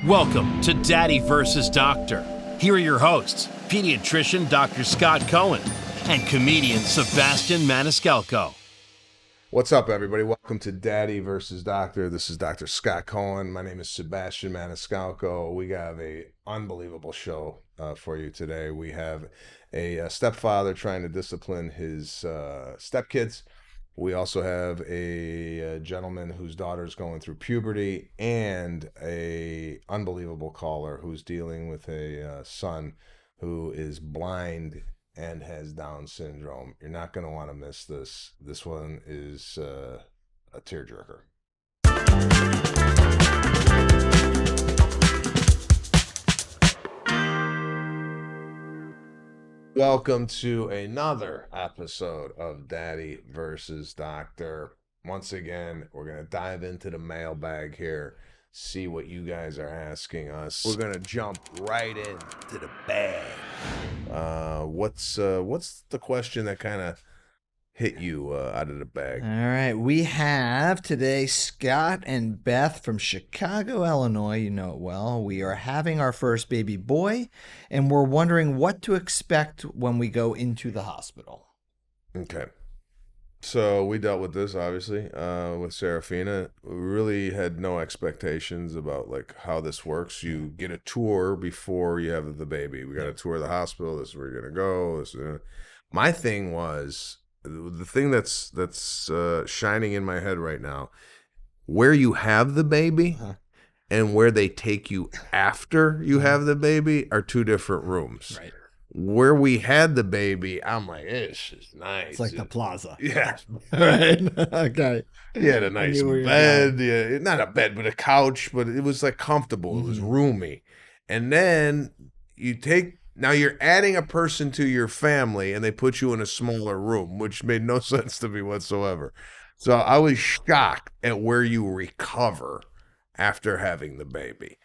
Welcome to Daddy vs. Doctor. Here are your hosts, pediatrician Dr. Scott Cohen and comedian Sebastian Maniscalco. What's up, everybody? Welcome to Daddy versus Doctor. This is Dr. Scott Cohen. My name is Sebastian Maniscalco. We have a unbelievable show for you today. We have a stepfather trying to discipline his stepkids. We also have a gentleman whose daughter is going through puberty, and a unbelievable caller who's dealing with a son who is blind and has Down syndrome. You're not going to want to miss this. This one is a tearjerker. Welcome to another episode of Daddy versus Doctor. Once again, we're going to dive into the mailbag here, see what you guys are asking us. We're going to jump right into the bag. What's the question that kind of hit you out of the bag? All right, we have today Scott and Beth from Chicago, Illinois. You know it well. We are having our first baby boy, and we're wondering what to expect when we go into the hospital. Okay. So we dealt with this, obviously, with Serafina. We really had no expectations about like how this works. You get a tour before you have the baby. We got a tour of the hospital. This is where you're going to go. My thing was, the thing that's shining in my head right now, where you have the baby and where they take you after you have the baby are two different rooms. Right. Where we had the baby, I'm like, this is nice. It's like the plaza. Yeah. Right. Okay. You had a nice bed. Yeah, not a bed, but a couch, but it was like comfortable. It was roomy. And then now you're adding a person to your family and they put you in a smaller room, which made no sense to me whatsoever. So I was shocked at where you recover after having the baby.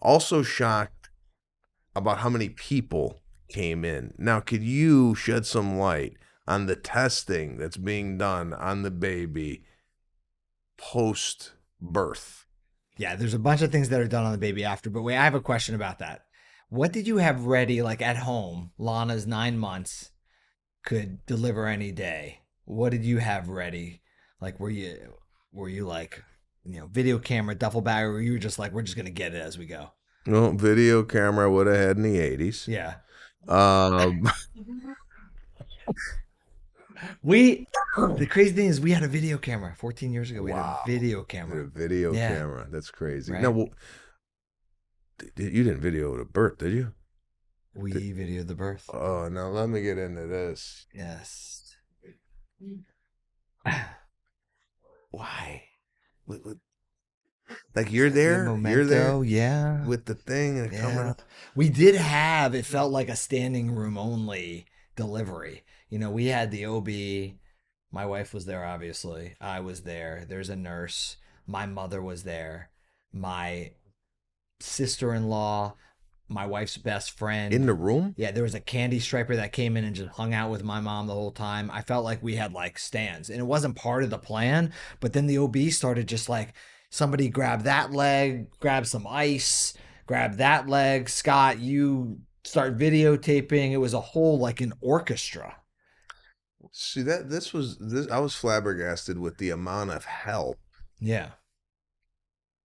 Also shocked about how many people came in. Now, could you shed some light on the testing that's being done on the baby post-birth? Yeah, there's a bunch of things that are done on the baby after, but wait, I have a question about that. What did you have ready, like at home? Lana's 9 months, could deliver any day. What did you have ready? Like, were you like, video camera, duffel bag, or were you just like, we're just gonna get it as we go? No, video camera I would have had in the 80s. Yeah. The crazy thing is we had a video camera 14 years ago. We had a video camera. Camera. That's crazy. Right. Now, you didn't video the birth, did you? We videoed the birth. Oh, now let me get into this. Yes. Why? Like you're there? Memento, you're there? Yeah. With the thing and coming. We did have, it felt like a standing room only delivery. We had the OB. My wife was there, obviously. I was there. There's a nurse. My mother was there. My sister-in-law, my wife's best friend. In the room? Yeah, there was a candy striper that came in and just hung out with my mom the whole time. I felt like we had like stands, and it wasn't part of the plan. But then the OB started just like, somebody grab that leg, grab some ice, grab that leg. Scott, you start videotaping. It was a whole like an orchestra. See, I was flabbergasted with the amount of help. Yeah.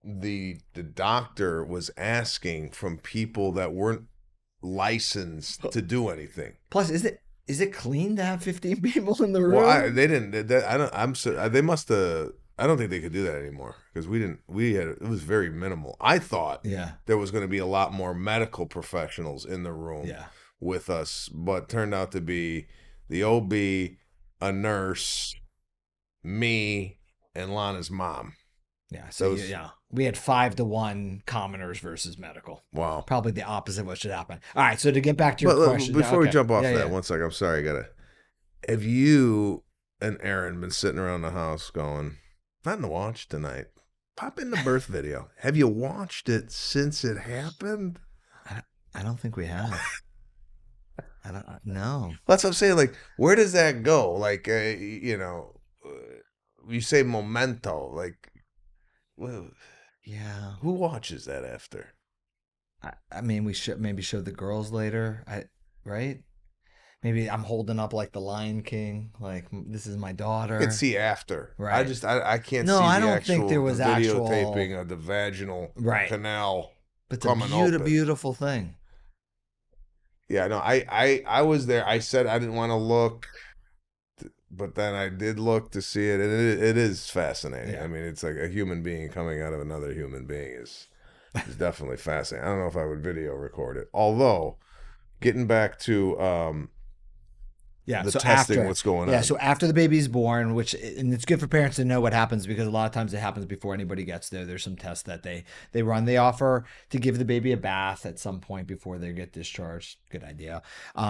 The doctor was asking from people that weren't licensed to do anything. Plus, is it clean to have 15 people in the room? Well, they didn't. They must have. I don't think they could do that anymore because it was very minimal. I thought there was going to be a lot more medical professionals in the room with us, but turned out to be the OB, a nurse, me, and Lana's mom. Yeah. So we had 5-1 commoners versus medical. Wow. Probably the opposite of what should happen. All right. So to get back to your question. Before we jump off that, 1 second. I'm sorry. Have you and Aaron been sitting around the house going, nothing to watch tonight? Pop in the birth video. Have you watched it since it happened? I don't think we have. I don't know. That's what I'm saying. Like, where does that go? Like, you say memento. Like, well, Yeah. who watches that after? I mean, we should maybe show the girls later. Right? Maybe I'm holding up like the Lion King, like this is my I daughter. can see after. Right. I can't No, see I the don't actual think there was videotaping of the vaginal Right. canal But it's a coming open. beautiful thing. Yeah, no, I was there. I said I didn't want to look, but then I did look to see it, and it is fascinating. Yeah. I mean, it's like a human being coming out of another human being is definitely fascinating. I don't know if I would video record it. Although, getting back to Yeah, the so testing, after, what's going yeah, on? so after the baby's born, and it's good for parents to know what happens because a lot of times it happens before anybody gets there. There's some tests that they run. They offer to give the baby a bath at some point before they get discharged. Good idea.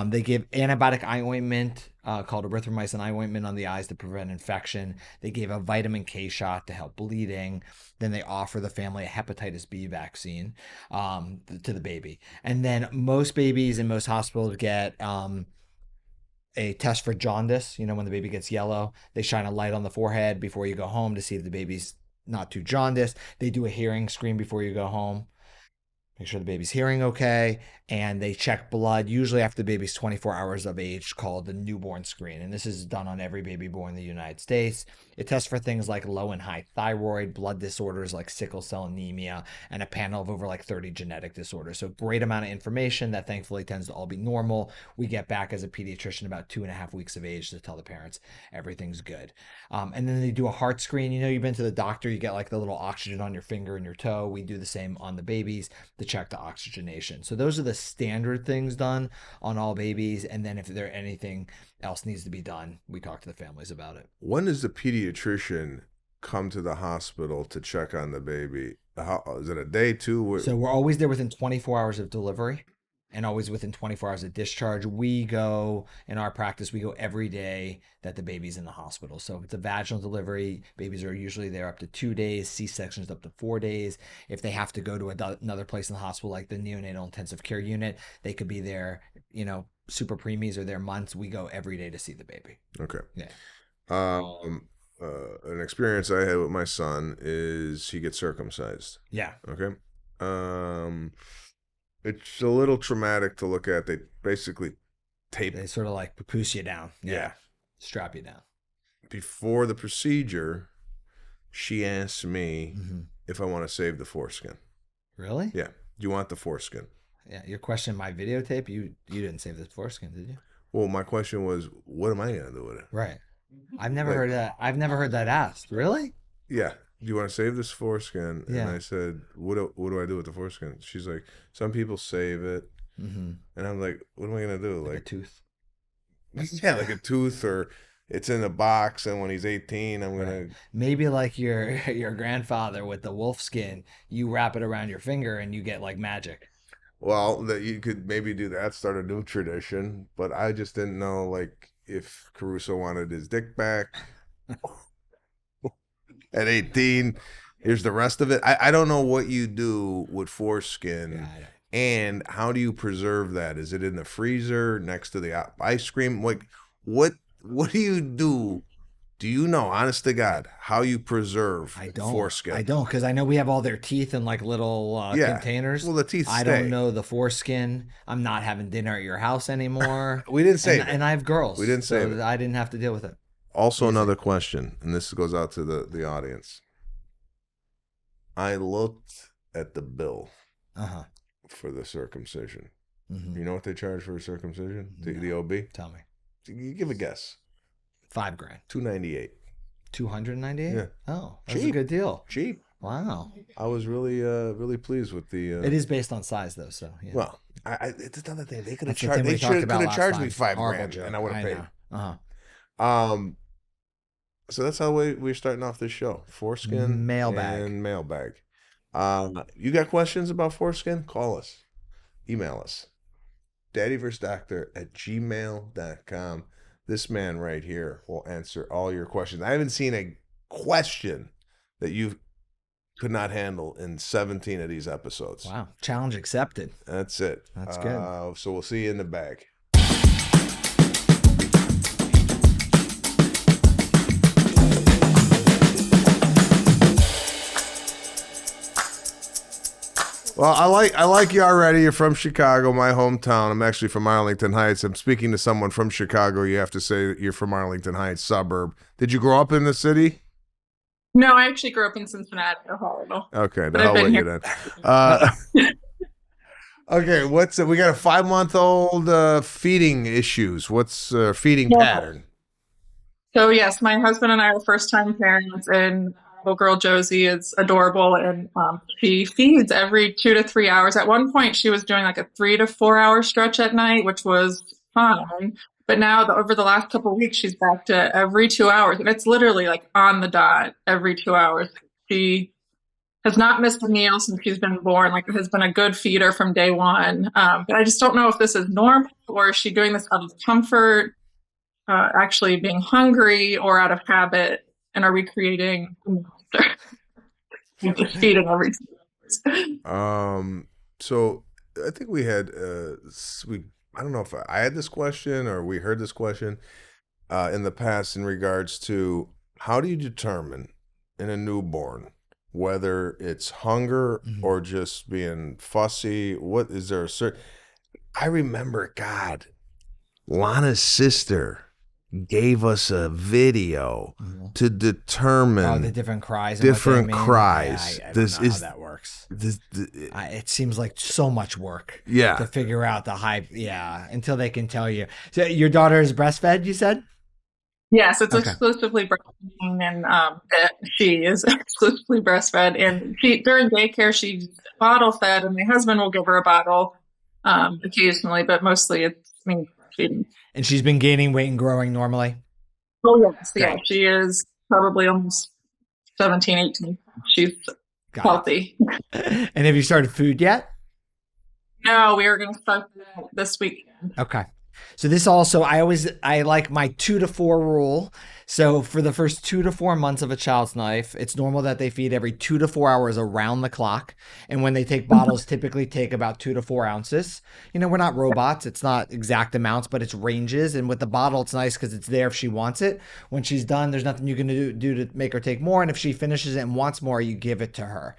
They give antibiotic eye ointment called erythromycin eye ointment on the eyes to prevent infection. They gave a vitamin K shot to help bleeding. Then they offer the family a hepatitis B vaccine to the baby. And then most babies in most hospitals get a test for jaundice. You know, when the baby gets yellow, they shine a light on the forehead before you go home to see if the baby's not too jaundiced. They do a hearing screen before you go home. Make sure the baby's hearing okay, and they check blood usually after the baby's 24 hours of age, called the newborn screen. And this is done on every baby born in the United States. It tests for things like low and high thyroid, blood disorders like sickle cell anemia, and a panel of over like 30 genetic disorders. So great amount of information that thankfully tends to all be normal. We get back as a pediatrician about 2.5 weeks of age to tell the parents everything's good. And then they do a heart screen. You know, you've been to the doctor, you get like the little oxygen on your finger and your toe. We do the same on the babies to check the oxygenation. So those are the standard things done on all babies. And then if there anything else needs to be done, we talk to the families about it. When does the pediatrician come to the hospital to check on the baby? How, is it a day, two? So we're always there within 24 hours of delivery and always within 24 hours of discharge. We go, in our practice, we go every day that the baby's in the hospital. So if it's a vaginal delivery, babies are usually there up to 2 days, C-sections up to 4 days. If they have to go to another place in the hospital, like the neonatal intensive care unit, they could be there, you know, super preemies or their months. We go every day to see the baby. Okay. Yeah. An experience I had with my son is he gets circumcised. Yeah. Okay. It's a little traumatic to look at. They basically tape. They sort of like papoose you down. Yeah. Strap you down. Before the procedure, she asked me if I want to save the foreskin. Really? Yeah. Do you want the foreskin? Yeah. Your question, my videotape, you didn't save the foreskin, did you? Well, my question was, what am I going to do with it? Right. I've never heard that. I've never heard that asked. Really? Yeah. Do you want to save this foreskin? Yeah. And I said, what do I do with the foreskin? She's like, some people save it. Mm-hmm. And I'm like, what am I going to do? Like a tooth. Yeah, like a tooth, or it's in a box, and when he's 18, I'm going to... Maybe like your grandfather with the wolf skin, you wrap it around your finger and you get like magic. Well, that you could maybe do that, start a new tradition, but I just didn't know, like, if Caruso wanted his dick back at 18. Here's the rest of it. I don't know what you do with foreskin, and how do you preserve that? Is it in the freezer next to the ice cream? Like, what do you do? Do you know, honest to God, how you preserve foreskin? I don't, because I know we have all their teeth in like little containers. Well, the teeth stay. I don't know the foreskin. I'm not having dinner at your house anymore. We didn't save it. And I have girls. We didn't save it. I didn't have to deal with it. Also, another question, and this goes out to the audience. I looked at the bill for the circumcision. Mm-hmm. You know what they charge for a circumcision? The OB? Tell me. You give a guess. $5,000. $298. $298? Yeah. Oh, that's cheap. A good deal. Cheap. Wow. I was really pleased with the. It is based on size, though. So yeah. Well, it's another thing. They could have charged. They could have charged me $5,000, joke. and I would have paid. Uh-huh. So that's how we're starting off this show. Foreskin, Mailbag. and Mailbag. You got questions about foreskin? Call us. Email us. daddyversedoctor@gmail.com. This man right here will answer all your questions. I haven't seen a question that you could not handle in 17 of these episodes. Wow. Challenge accepted. That's it. That's good. So we'll see you in the bag. Well, I like you already. You're from Chicago, my hometown. I'm actually from Arlington Heights. I'm speaking to someone from Chicago. You have to say that you're from Arlington Heights suburb. Did you grow up in the city? No, I actually grew up in Cincinnati, Ohio, Okay, the but I've hell with been you here. then. Okay, we got a 5-month-old feeding issues. What's feeding Yeah. pattern? So yes, my husband and I are first-time parents, and little girl Josie is adorable, and she feeds every 2 to 3 hours. At one point, she was doing like a 3 to 4 hour stretch at night, which was fine. But now, over the last couple of weeks, she's back to every 2 hours, and it's literally like on the dot every 2 hours. She has not missed a meal since she's been born. Like, has been a good feeder from day one. But I just don't know if this is normal, or is she doing this out of comfort, actually being hungry, or out of habit? And are we creating a monster? Just feeding every 2 hours. So I think we had I don't know if I had this question or we heard this question in the past in regards to how do you determine in a newborn whether it's hunger or just being fussy? What is there a certain? I remember, God, Lana's sister gave us a video to determine the different cries. And different what they mean. cries. I This don't know is how that works. this. It seems like so much work. Yeah. To figure out the hype. Yeah. Until they can tell you. So your daughter is breastfed, you said? Yes, it's Okay. exclusively breastfeeding, and she is exclusively breastfed. And she, during daycare, she's bottle fed, and my husband will give her a bottle occasionally, but mostly it's me breastfeeding. And she's been gaining weight and growing normally? Oh yes, Okay. yeah, she is probably almost 17, 18. She's Got healthy. it. And have you started food yet? No, we are going to start that this week. Okay. So this also, I like my 2 to 4 rule. So for the first 2 to 4 months of a child's life, it's normal that they feed every 2 to 4 hours around the clock. And when they take bottles, typically take about 2 to 4 ounces. You know, we're not robots. It's not exact amounts, but it's ranges. And with the bottle, it's nice because it's there if she wants it. When she's done, there's nothing you can do to make her take more. And if she finishes it and wants more, you give it to her.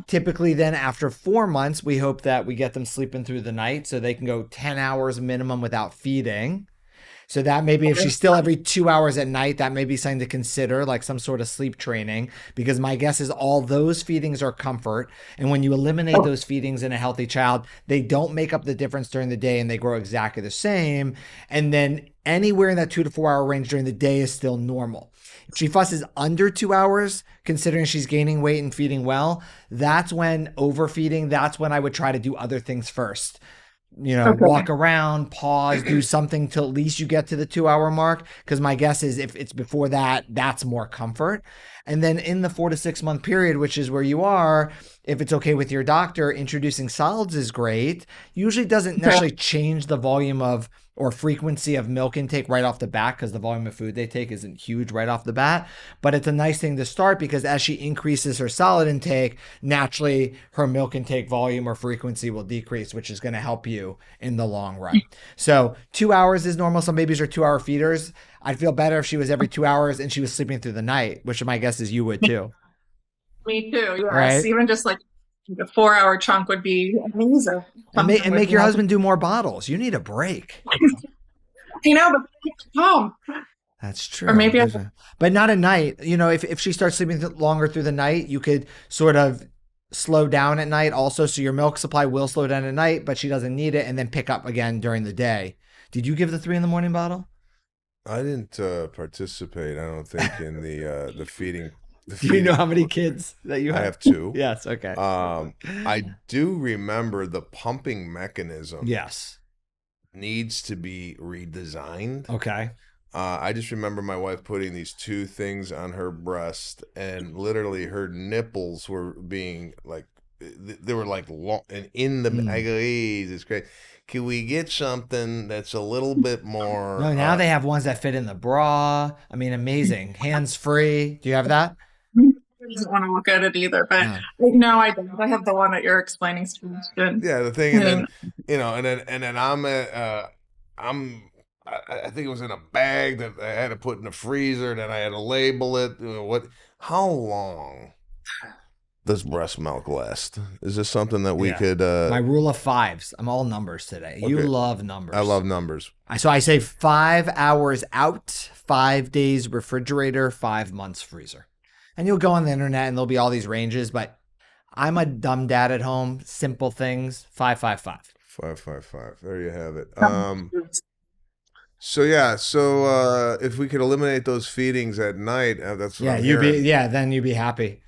Typically then after 4 months, we hope that we get them sleeping through the night so they can go 10 hours minimum without feeding. So that maybe if she's still every 2 hours at night, that may be something to consider, like some sort of sleep training, because my guess is all those feedings are comfort. And when you eliminate those feedings in a healthy child, they don't make up the difference during the day and they grow exactly the same. And then anywhere in that 2 to 4 hour range during the day is still normal. If she fusses under 2 hours, considering she's gaining weight and feeding well, that's when overfeeding, that's when I would try to do other things first. You know, walk around, pause, do something till at least you get to the 2 hour mark. Because my guess is if it's before that, that's more comfort. And then in the 4 to 6 month period, which is where you are, if it's okay with your doctor, introducing solids is great. Usually doesn't necessarily change the volume of or frequency of milk intake right off the bat because the volume of food they take isn't huge right off the bat. But it's a nice thing to start because as she increases her solid intake, naturally her milk intake volume or frequency will decrease, which is going to help you in the long run. So 2 hours is normal. Some babies are 2 hour feeders. I'd feel better if she was every 2 hours and she was sleeping through the night, which my guess is you would too. Me too, yes. Right? Even just like a 4 hour chunk would be amazing. And make your husband do more bottles. You need a break. You know, but home. That's true. Or maybe but not at night. You know, if she starts sleeping longer through the night, you could sort of slow down at night also. So your milk supply will slow down at night, but she doesn't need it and then pick up again during the day. Did you give the 3 a.m. bottle? I didn't participate, I don't think, in the feeding. Do you know how many kids that you have? I have 2. Yes. Okay. I do remember the pumping mechanism. Yes. Needs to be redesigned. Okay. I just remember my wife putting these 2 things on her breast, and literally her nipples were being like, they were like long, and in the I go, hey, this is great. Can we get something that's a little bit more? No, now they have ones that fit in the bra. I mean, amazing. Hands free. Do you have that? I don't want to look at it either, but no, I don't. I have the one that you're explaining, Sebastian. Yeah, the thing, and then and then I think it was in a bag that I had to put in the freezer. Then I had to label it. How long does breast milk last? Is this something that we Yeah. could? My rule of fives. I'm all numbers today. You Okay. love numbers. I love numbers. So I say 5 hours out, 5 days refrigerator, 5 months freezer. And you'll go on the internet and there'll be all these ranges, but I'm a dumb dad at home. Simple things. 555. 555. There you have it. So if we could eliminate those feedings at night, that's what I'm hearing. Then you'd be happy.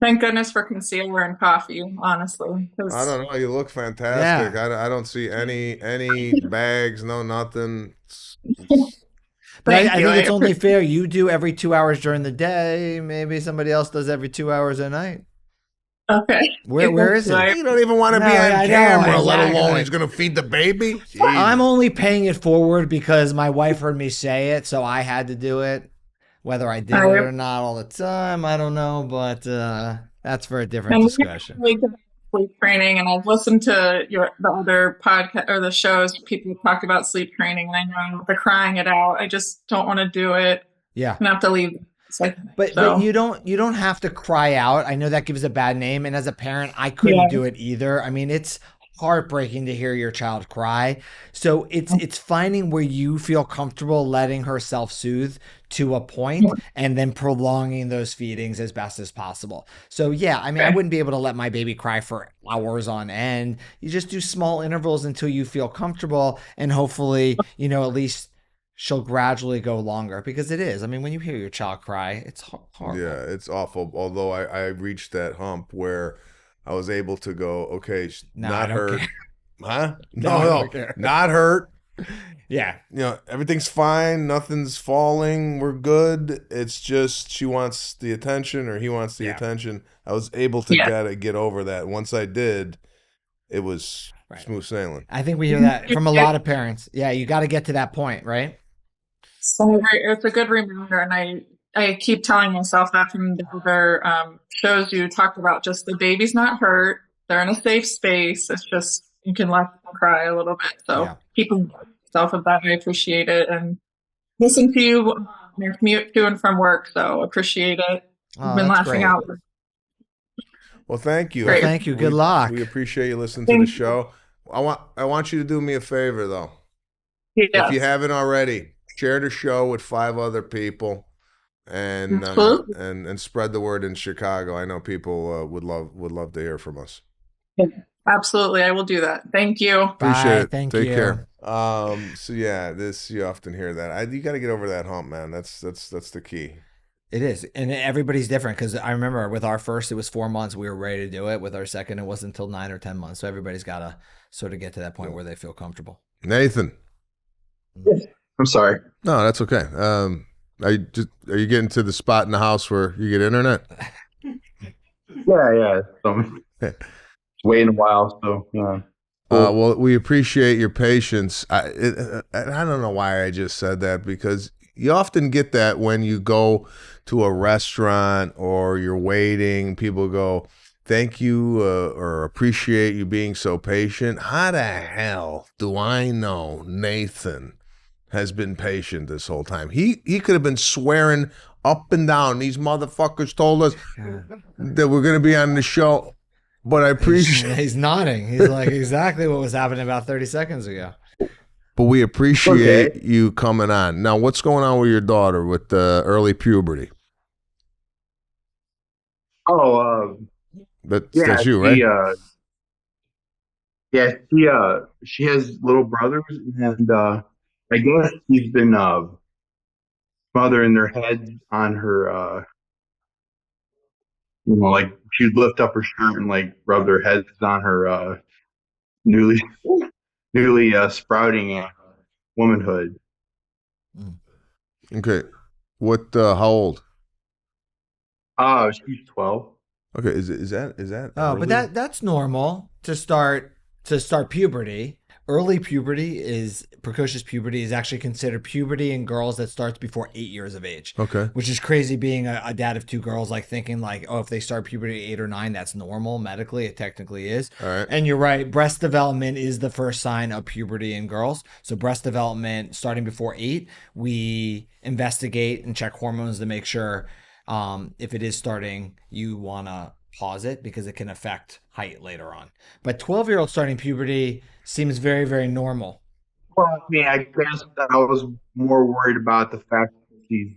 Thank goodness for concealer and coffee, honestly. I don't know. You look fantastic. Yeah. I don't see any bags, no nothing. But I Thank you. think it's only fair. You do every 2 hours during the day. Maybe somebody else does every 2 hours at night. Okay. Where is it? You don't even want to No, be on I know, camera, let exactly. alone he's going to feed the baby. Jeez. I'm only paying it forward because my wife heard me say it, so I had to do it. Whether I did it or not all the time, I don't know, but that's for a different discussion. Really good sleep training, and I've listened to the other podcast or the shows people talk about sleep training, and I know the crying it out. I just don't want to do it. Yeah. And have to leave. But you don't have to cry out. I know that gives a bad name, and as a parent, I couldn't do it either. I mean, it's heartbreaking to hear your child cry. So it's finding where you feel comfortable letting her self-soothe to a point and then prolonging those feedings as best as possible. So yeah, I mean, I wouldn't be able to let my baby cry for hours on end. You just do small intervals until you feel comfortable, and hopefully, at least she'll gradually go longer, because it is. I mean, when you hear your child cry, it's horrible. Yeah, it's awful. Although I reached that hump where I was able to go, okay, not hurt. Huh? No, not hurt. Yeah. Everything's fine. Nothing's falling. We're good. It's just she wants the attention, or he wants the attention. I was able to get over that. Once I did, it was smooth sailing. I think we hear that from a lot of parents. Yeah, you got to get to that point, right? So it's a good reminder, and I keep telling myself that from the other shows you talked about. Just the baby's not hurt; they're in a safe space. It's just you can let them cry a little bit. So keep yourself of that. I appreciate it, and listen to you on your commute to and from work. So appreciate it. I've been laughing out. Well, thank you. Well, thank you. Good luck. We appreciate you listening to the show. I want you to do me a favor, though. If you haven't already, share the show with 5 other people, and spread the word in Chicago. I know people would love to hear from us. Absolutely, I will do that. Thank you. Appreciate it. Thank Take you. care. So yeah, you often hear that. You got to get over that hump, man. That's the key. It is, and everybody's different, because I remember with our first, it was 4 months. We were ready to do it. With our second, it wasn't until 9 or 10 months. So everybody's got to sort of get to that point where they feel comfortable. Nathan. I'm sorry. No, that's okay. Are you getting to the spot in the house where you get internet? Yeah. Waiting a while, so yeah. Well, we appreciate your patience. I don't know why I just said that, because you often get that when you go to a restaurant or you're waiting. People go, "Thank you," or "Appreciate you being so patient." How the hell do I know Nathan has been patient this whole time? He could have been swearing up and down. These motherfuckers told us that we're going to be on the show. But I appreciate... He's nodding. He's like, exactly what was happening about 30 seconds ago. But we appreciate you coming on. Now, what's going on with your daughter with early puberty? That's you, right? She has little brothers, and I guess she's been smothering their heads on her, like she'd lift up her shirt and like rub their heads on her newly sprouting womanhood. Okay. What, how old? She's 12. Okay, is that Oh, early? but that's normal to start puberty. Early puberty precocious puberty is actually considered puberty in girls that starts before 8 years of age. Okay. Which is crazy, being a dad of 2 girls, like thinking like, oh, if they start puberty at 8 or 9, that's normal. Medically, it technically is. All right. And you're right. Breast development is the first sign of puberty in girls. So breast development starting before 8, we investigate and check hormones to make sure if it is starting, you want to pause it because it can affect height later on. But 12-year-old starting puberty seems very, very normal. Well, I mean, I guess I was more worried about the fact that she's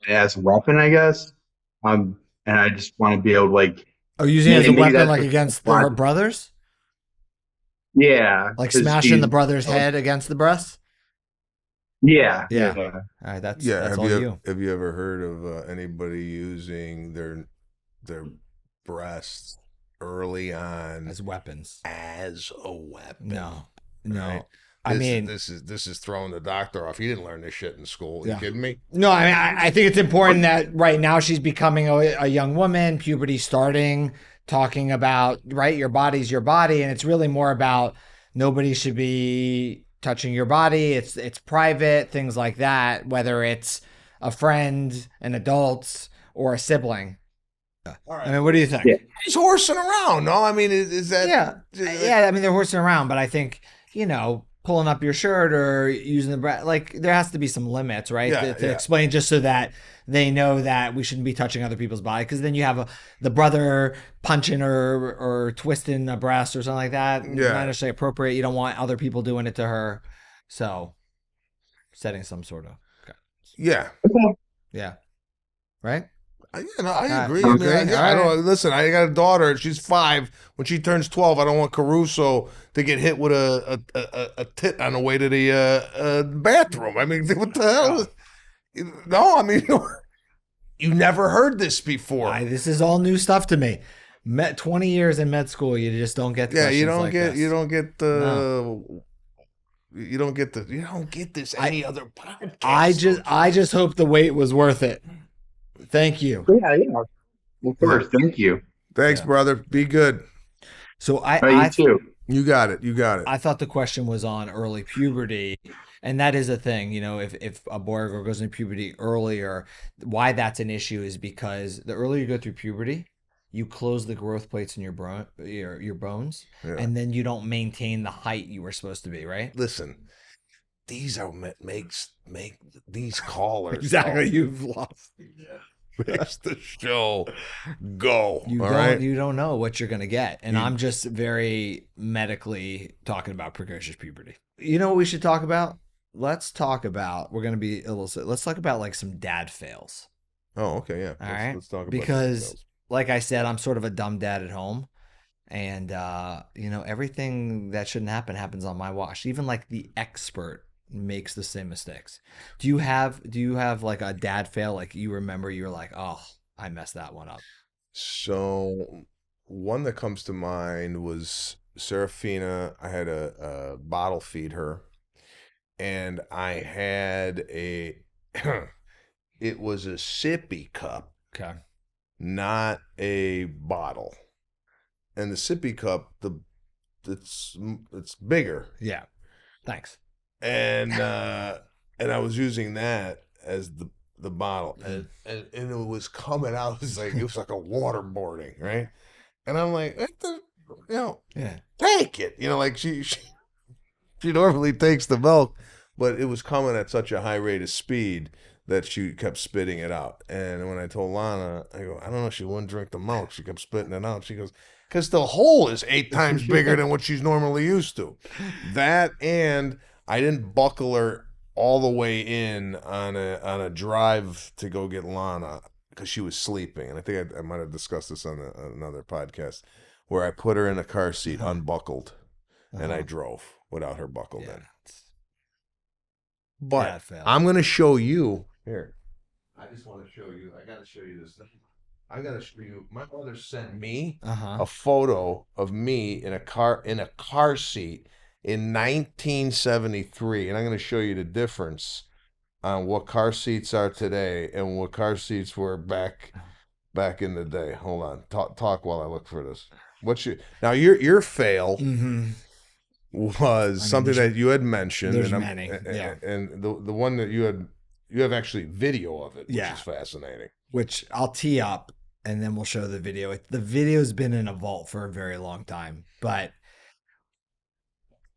as a weapon, I guess. And I just want to be able to like Oh, using it as a maybe weapon that's like what against her watching. brothers? Yeah, Like because smashing she's the brother's head against the breast? yeah, Yeah. yeah. All right, that's Yeah, all you. have you ever heard of anybody using their breasts early on As weapons. as a weapon? No. Right? I mean, this is throwing the doctor off. He didn't learn this shit in school. Yeah. You kidding me? no, I mean, I think it's important that right now she's becoming a young woman, puberty starting, talking about, right, your body's your body. And it's really more about nobody should be touching your body. It's private, things like that, whether it's a friend, an adult, or a sibling. All right. I mean, what do you think? Yeah. He's horsing around. No, I mean, is that? Yeah. I mean, they're horsing around, but I think, pulling up your shirt or using the breath, like there has to be some limits, right? Yeah, to yeah. explain, just so that they know that we shouldn't be touching other people's body. Because then you have the brother punching or twisting a breast or something like that. Yeah. Not necessarily appropriate. You don't want other people doing it to her. So setting some sort of, Yeah. yeah. Right? I agree. you I mean, agree? I All don't listen. I got a daughter. She's 5. When she turns 12, I don't want Caruso to get hit with a tit on the way to the bathroom. I mean, what the hell? No, I mean, you never heard this before. This is all new stuff to me. 20 years in med school, you just don't get Yeah, you questions don't like get this. you don't get the. No. You don't get this any other podcast. I just hope the wait was worth it. Thank you. Yeah. Of course, thank you. Thanks, brother. Be good. So You too. You got it. I thought the question was on early puberty, and that is a thing. If a boy or girl goes into puberty earlier, why that's an issue is because the earlier you go through puberty, you close the growth plates in your bones, Yeah. and then you don't maintain the height you were supposed to be. Right? Listen, these are make these callers Exactly. You've lost. makes the show go. You all don't. right? You don't know what you're gonna get, and I'm just very medically talking about precocious puberty. You know what we should talk about? Let's talk about. We're gonna be a little. Let's talk about like some dad fails. Oh, okay, yeah. All right. Let's talk about Because, details. like I said, I'm sort of a dumb dad at home, and everything that shouldn't happen happens on my watch. Even like the expert makes the same mistakes. Do you have like a dad fail? Like you remember you were like, oh, I messed that one up. So one that comes to mind was Serafina. I had a bottle feed her, and I had it was a sippy cup, Okay. not a bottle. And the sippy cup, it's bigger. Yeah. Thanks. And I was using that as the bottle, and it was coming out. It was like a waterboarding, right? And I'm like, Yeah. take it, like she normally takes the milk, but it was coming at such a high rate of speed that she kept spitting it out. And when I told Lana, I go, I don't know, she wouldn't drink the milk. She kept spitting it out. She goes, because the hole is 8 times bigger than what she's normally used to. That, and I didn't buckle her all the way in on a drive to go get Lana because she was sleeping. And I think I might have discussed this on another podcast where I put her in a car seat unbuckled and I drove without her buckled in. But I'm going to show you here. I just want to show you. I got to show you this thing. I got to show you. My mother sent me a photo of me in a car seat in 1973, and I'm going to show you the difference on what car seats are today and what car seats were back in the day. Hold on, talk while I look for this. Your fail was something that you had mentioned, there's and many, and the one that you have actually video of it, which is fascinating. Which I'll tee up, and then we'll show the video. The video's been in a vault for a very long time, but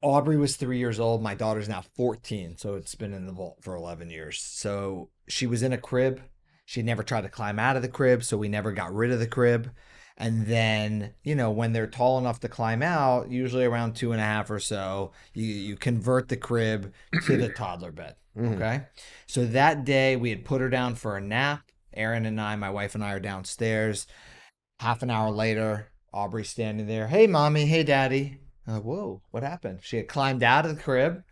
Aubrey was 3 years old. My daughter's now 14, so it's been in the vault for 11 years. So she was in a crib. She never tried to climb out of the crib, so we never got rid of the crib. And then, when they're tall enough to climb out, usually around 2.5 or so, you convert the crib to the toddler bed. Okay. So that day we had put her down for a nap. Erin and I, my wife and I, are downstairs. Half an hour later, Aubrey's standing there. Hey, mommy. Hey, daddy. I'm like, whoa, what happened? She had climbed out of the crib,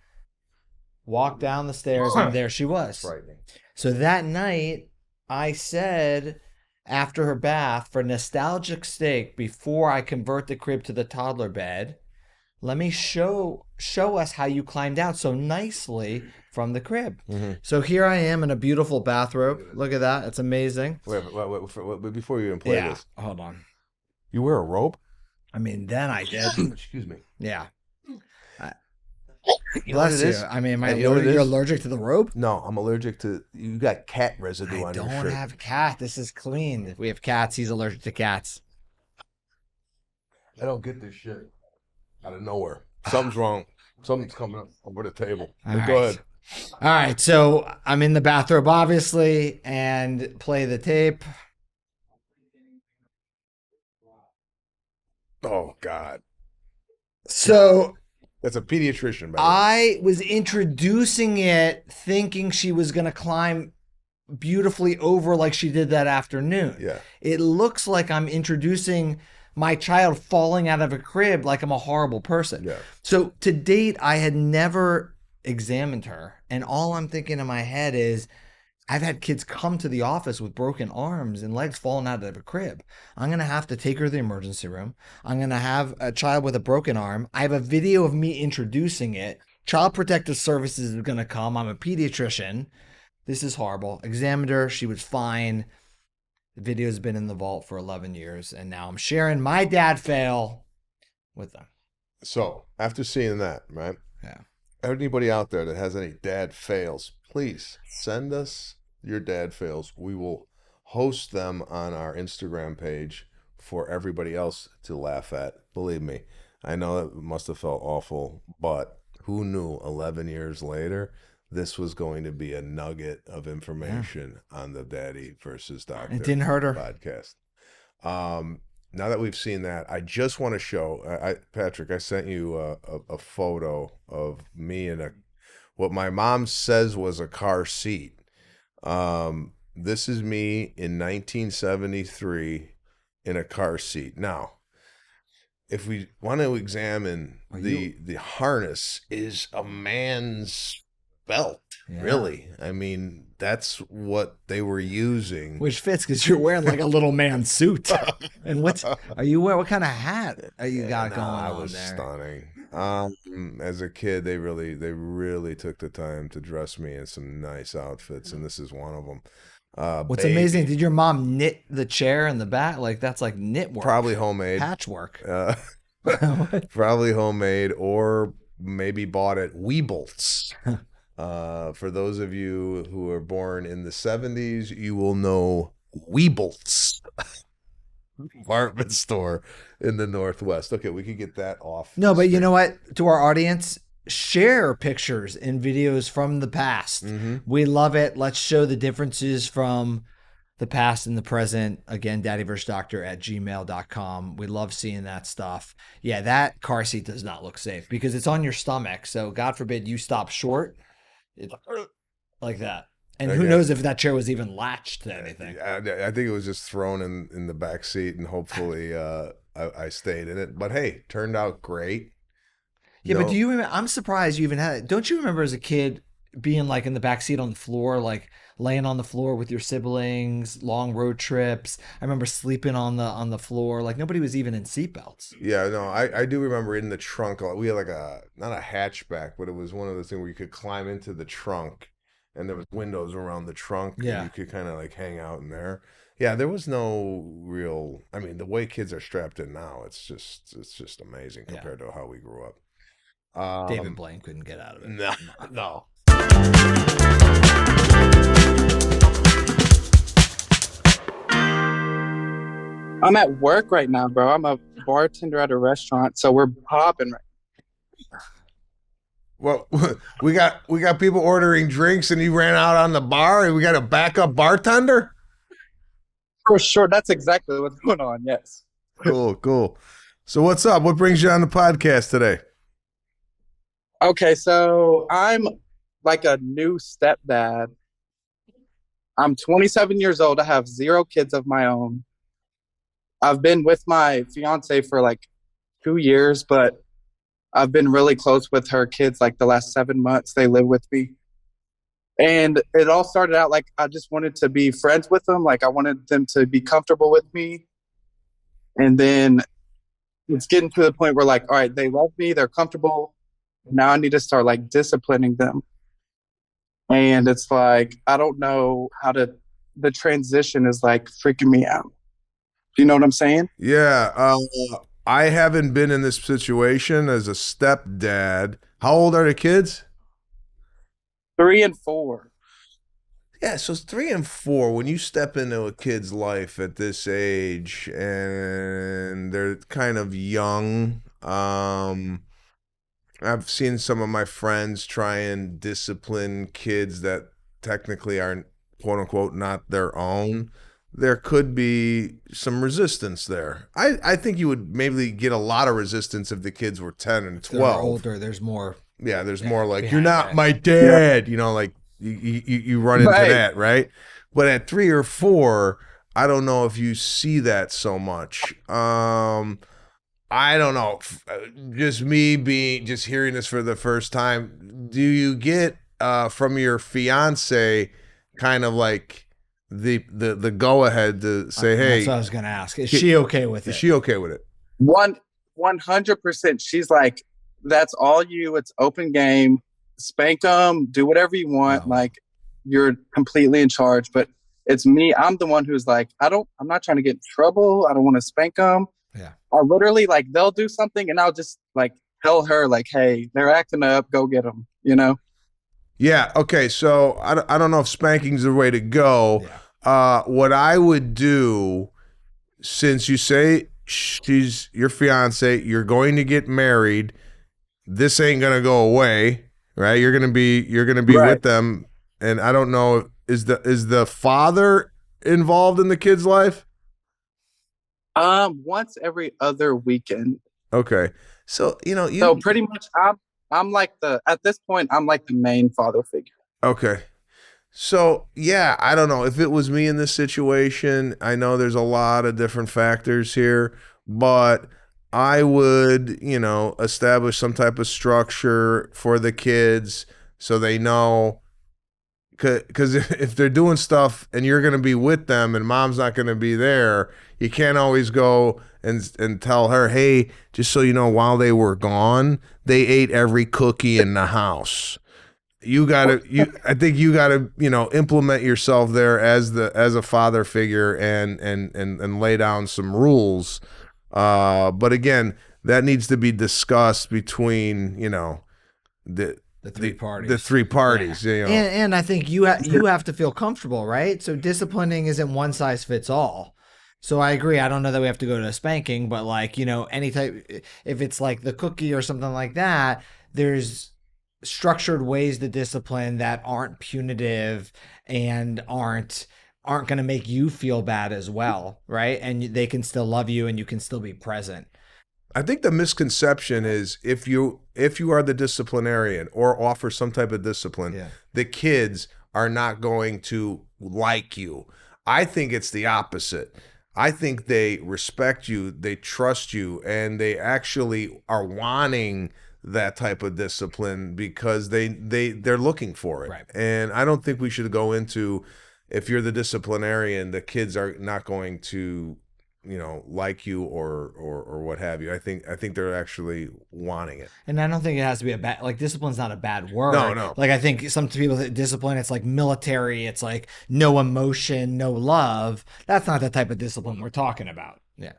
walked down the stairs, and there she was. Frightening. So that night, I said, after her bath, for nostalgic sake, before I convert the crib to the toddler bed, let me show us how you climbed out so nicely from the crib. So here I am in a beautiful bathrobe. Look at that. It's amazing. Wait, before you even play this. Hold on. You wear a robe? I mean, then I did. Excuse me. Yeah. You know what Bless it you. is? I mean, You know what it you're is? allergic to the robe? No, I'm allergic to. You got cat residue I on your don't shirt. have cat. This is clean. If we have cats, he's allergic to cats. I don't get this shit out of nowhere. Something's wrong. Something's coming up over the table. All Go right. ahead. All right, so I'm in the bathrobe, obviously, and play the tape. Oh God, So that's a pediatrician. By the way. I was introducing it thinking she was going to climb beautifully over like she did that afternoon. Yeah. It looks like I'm introducing my child falling out of a crib like I'm a horrible person. Yeah. So to date, I had never examined her. And all I'm thinking in my head is, I've had kids come to the office with broken arms and legs falling out of a crib. I'm going to have to take her to the emergency room. I'm going to have a child with a broken arm. I have a video of me introducing it. Child Protective Services is going to come. I'm a pediatrician. This is horrible. Examined her. She was fine. The video's been in the vault for 11 years. And now I'm sharing my dad fail with them. So after seeing that, right? Yeah. Anybody out there that has any dad fails, please send us your dad fails. We will host them on our Instagram page for everybody else to laugh at. Believe me, I know it must have felt awful, but who knew 11 years later this was going to be a nugget of information on the Daddy versus Doctor It didn't hurt her. podcast. Now that we've seen that, I just want to show, Patrick, I sent you a photo of me in what my mom says was a car seat. This is me in 1973 in a car seat. Now, if we want to examine the harness is a man's belt. Yeah. Really. I mean, that's what they were using. Which fits because you're wearing like a little man suit. And what kind of hat are you got going on I was there? stunning. As a kid, they really took the time to dress me in some nice outfits, and this is one of them. What's amazing? Did your mom knit the chair in the back? Like that's like knit work. Probably homemade. Patchwork. Probably homemade, or maybe bought at Weebles. For those of you who are born in the 70s, you will know Weebles. Department store in the Northwest. Okay, we could get that off. No, but you know what? To our audience, share pictures and videos from the past. Mm-hmm. We love it. Let's show the differences from the past and the present. Again, daddyversedoctor@gmail.com. We love seeing that stuff. Yeah, that car seat does not look safe because it's on your stomach. So God forbid you stop short. It's like that. And who knows if that chair was even latched to anything. I think it was just thrown in the back seat, and hopefully I stayed in it. But hey, turned out great. Yeah, but do you remember? I'm surprised you even had it. Don't you remember as a kid being like in the back seat on the floor, like laying on the floor with your siblings, long road trips? I remember sleeping on the floor. Like nobody was even in seatbelts. Yeah, no, I do remember in the trunk. We had like not a hatchback, but it was one of those things where you could climb into the trunk, and there was windows around the trunk. Yeah, and you could kind of like hang out in there. Yeah, there was no real. I mean, the way kids are strapped in now, it's just amazing compared to how we grew up. David Blaine couldn't get out of it. No. I'm at work right now, bro. I'm a bartender at a restaurant, so we're popping right now. Well, we got people ordering drinks, and you ran out on the bar, and we got a backup bartender? For sure, that's exactly what's going on, yes. Cool. So what's up? What brings you on the podcast today? Okay, so I'm like a new stepdad. I'm 27 years old. I have 0 kids of my own. I've been with my fiance for like 2 years, but I've been really close with her kids like the last 7 months. They live with me. And it all started out like I just wanted to be friends with them. Like I wanted them to be comfortable with me. And then it's getting to the point where like, all right, they love me, they're comfortable. Now I need to start like disciplining them. And it's like, I don't know the transition is like freaking me out. Do you know what I'm saying? Yeah, I haven't been in this situation as a stepdad. How old are the kids? 3 and 4. Yeah, so it's 3 and 4. When you step into a kid's life at this age and they're kind of young, I've seen some of my friends try and discipline kids that technically aren't quote unquote not their own. There could be some resistance there. I think you would maybe get a lot of resistance if the kids were 10 and If they're 12. older, there's more. Yeah, there's more like, you're behind not that. my dad, you know, like you run into Right. that, right? But at 3 or 4, I don't know if you see that so much. I don't know. Just me just hearing this for the first time. Do you get from your fiance kind of like the go ahead to say, hey, That's what I was gonna ask. Is she okay with is it? she okay with it? 100%. She's like, that's all you. It's open game. Spank them. Do whatever you want. Oh. Like, you're completely in charge. But it's me. I'm the one who's like, I'm not trying to get in trouble. I don't want to spank them. Yeah. I literally like they'll do something and I'll just like tell her like, hey, they're acting up. Go get them. You know. Yeah. Okay. So I don't know if spanking's the way to go. Yeah. What I would do, since you say she's your fiance, you're going to get married, this ain't gonna go away, right? You're gonna be Right. with them, and I don't know, is the father involved in the kid's life? Once every other weekend. Okay, so So pretty much, I'm like at this point, I'm like the main father figure. okay. So, yeah, I don't know. If it was me in this situation, I know there's a lot of different factors here, but I would, establish some type of structure for the kids so they know. Because if they're doing stuff and you're going to be with them and mom's not going to be there, you can't always go and tell her, hey, just so you know, while they were gone, they ate every cookie in the house. I think you gotta, implement yourself there as a father figure and lay down some rules. But again, that needs to be discussed between, the three parties. The 3 parties. Yeah. And I think you have to feel comfortable, right? So disciplining isn't one size fits all. So I agree. I don't know that we have to go to a spanking, but like, any type, if it's like the cookie or something like that, there's structured ways to discipline that aren't punitive and aren't going to make you feel bad as well, right? And they can still love you and you can still be present. I think the misconception is if you are the disciplinarian or offer some type of discipline, the kids are not going to like you. I think it's the opposite. I think they respect you, they trust you, and they actually are wanting that type of discipline because they're looking for it. Right. And I don't think we should go into, if you're the disciplinarian, the kids are not going to, like you or what have you. I think they're actually wanting it. And I don't think it has to be a bad, like, discipline's not a bad word. No. Like, I think some people that discipline, it's like military, it's like no emotion, no love. That's not the type of discipline we're talking about. Yeah.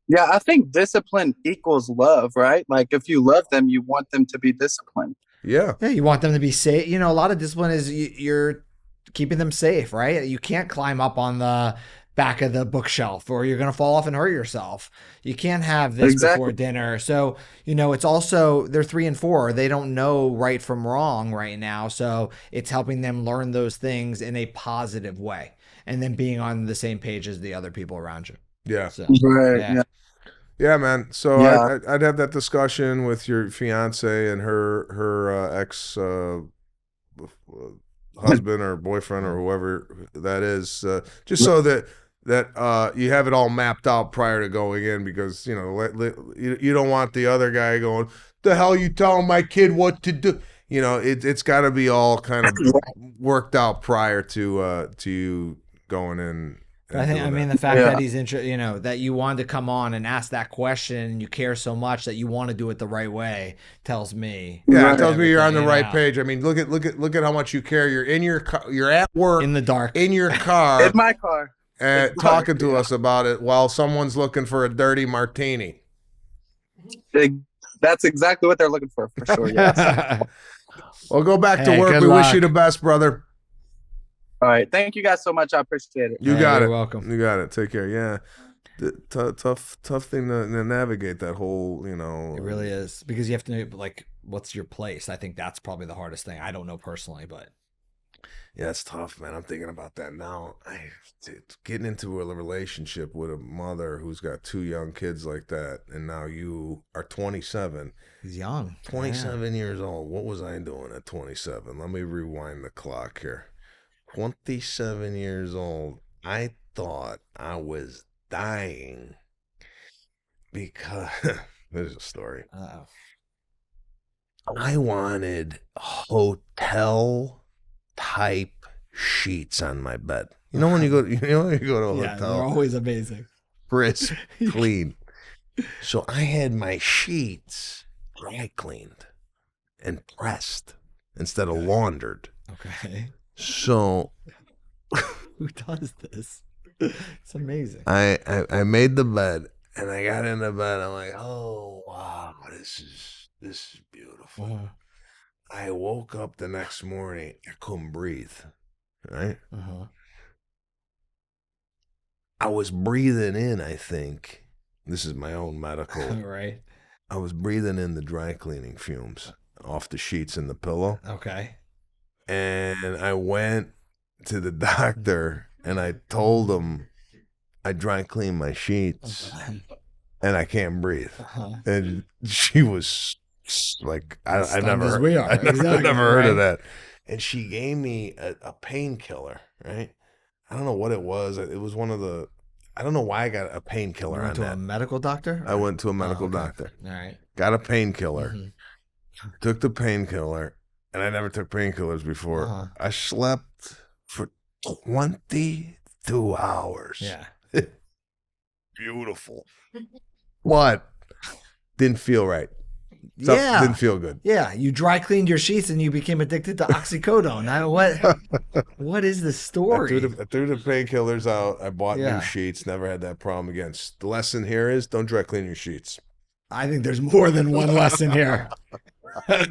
Yeah, I think discipline equals love, right? Like if you love them, you want them to be disciplined. Yeah. Yeah, you want them to be safe. A lot of discipline is you're keeping them safe, right? You can't climb up on the back of the bookshelf or you're going to fall off and hurt yourself. You can't have this before dinner. So, it's also, they're 3 and 4. They don't know right from wrong right now. So it's helping them learn those things in a positive way and then being on the same page as the other people around you. Yeah. So, Right. Yeah. Yeah, man. So Yeah. I'd have that discussion with your fiance and her ex husband or boyfriend or whoever that is, just so that you have it all mapped out prior to going in, because you don't want the other guy going, the hell you telling my kid what to do? It's got to be all kind of worked out prior to you going in. But I mean, the fact that he's that you wanted to come on and ask that question and you care so much that you want to do it the right way tells me. Yeah, it tells me you're on the right page. I mean, look at how much you care. You're in your car, you're at work in the dark in your car, in my car, talking to us about it while someone's looking for a dirty martini. That's exactly what they're looking for sure. Yes. Well, go back to work. We wish you the best, brother. All right. Thank you guys so much. I appreciate it. You got it. You're welcome. You got it. Take care. Yeah. Tough thing to navigate that whole, It really is, because you have to know, like, what's your place. I think that's probably the hardest thing. I don't know personally, but yeah, it's tough, man. I'm thinking about that now. Getting into a relationship with a mother who's got 2 young kids like that, and now you are 27. He's young. 27 years old. What was I doing at 27? Let me rewind the clock here. 27 years old. I thought I was dying because there's a story. Uh-oh. I wanted hotel type sheets on my bed. When you go to a hotel, they're always amazing, crisp, clean. So I had my sheets dry cleaned and pressed instead of laundered. Okay. So who does this? It's amazing. I made the bed and I got into bed. I'm like, oh wow, this is beautiful. I woke up the next morning. I couldn't breathe. Right. I was breathing in. I think this is my own medical. Right. I was breathing in the dry cleaning fumes off the sheets and the pillow. Okay. And I went to the doctor and I told him I dry clean my sheets and I can't breathe. And she was like, I never heard of that. And she gave me a painkiller, right? I don't know what it was. It was one of the, I don't know why I got a painkiller on that. You went to a medical doctor? I went to a medical doctor. All right. Got a painkiller. Took the painkiller. And I never took painkillers before. I slept for 22 hours. Yeah. Beautiful. What? Didn't feel right. Didn't feel good. Yeah. You dry cleaned your sheets and you became addicted to oxycodone. What is the story? I threw the painkillers out. I bought new sheets. Never had that problem again. The lesson here is don't dry clean your sheets. I think there's more than one lesson here. Where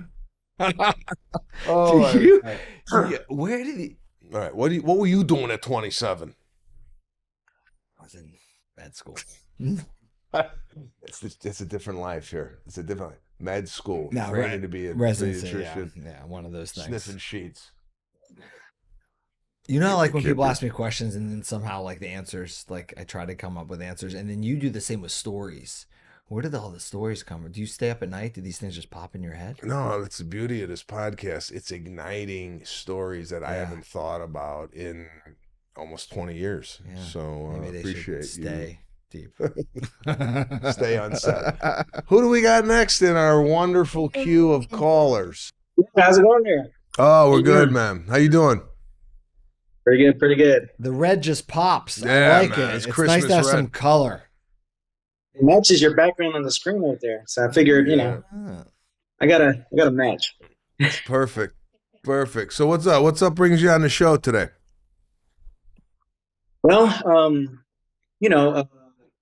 did he? All right. What were you doing at 27? I was in med school. It's a different life here. It's a different med school. No, training to be a residency. pediatrician. Yeah, one of those things. Sniffing sheets. Like when people ask me questions and then somehow like the answers, like I try to come up with answers, and then you do the same with stories. Where did all the stories come from? Do you stay up at night? Do these things just pop in your head? No, that's the beauty of this podcast. It's igniting stories that I haven't thought about in almost 20 years. Yeah. So maybe they appreciate should stay deep. Stay on set. Who do we got next in our wonderful queue of callers? How's it going there? Oh, we're good, man. How you doing? Pretty good. The red just pops. Yeah, I like man. it. It's It's Christmas nice to have red. some color. It matches your background on the screen right there. So I figured, I gotta match. Perfect. So what's up? What's up brings you on the show today? Well,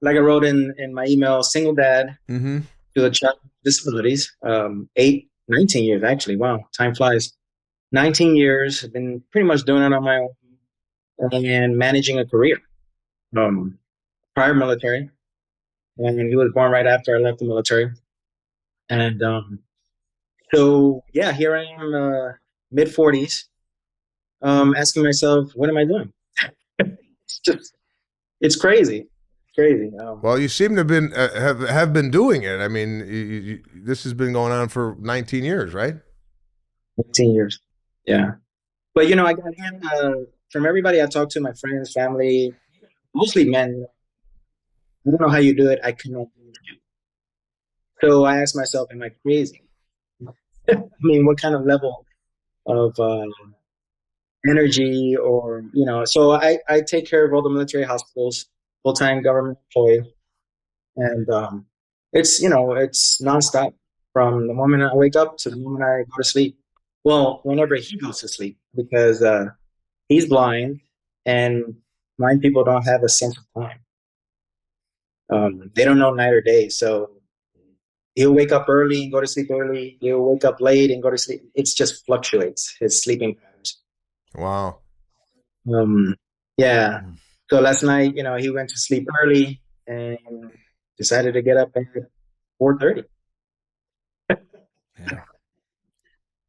like I wrote in my email, single dad to the child with disabilities. 19 years actually. Wow, time flies. 19 years. I've been pretty much doing it on my own and managing a career. Prior military. And he was born right after I left the military. And so, here I am, mid-40s, asking myself, what am I doing? It's crazy. crazy. Well, you seem to have been have been doing it. I mean, this has been going on for 19 years, right? 15 years. Yeah. But, again, from everybody I talk to, my friends, family, mostly men, I don't know how you do it. I cannot do it. So I asked myself, am I crazy? I mean, what kind of level of energy or, so I take care of all the military hospitals, full-time government employee. And it's nonstop from the moment I wake up to the moment I go to sleep. Well, whenever he goes to sleep, because he's blind and blind people don't have a sense of time. They don't know night or day. So he'll wake up early and go to sleep early. He'll wake up late and go to sleep. It just fluctuates his sleeping patterns. Wow. Yeah. So last night, he went to sleep early and decided to get up at 4:30. Yeah.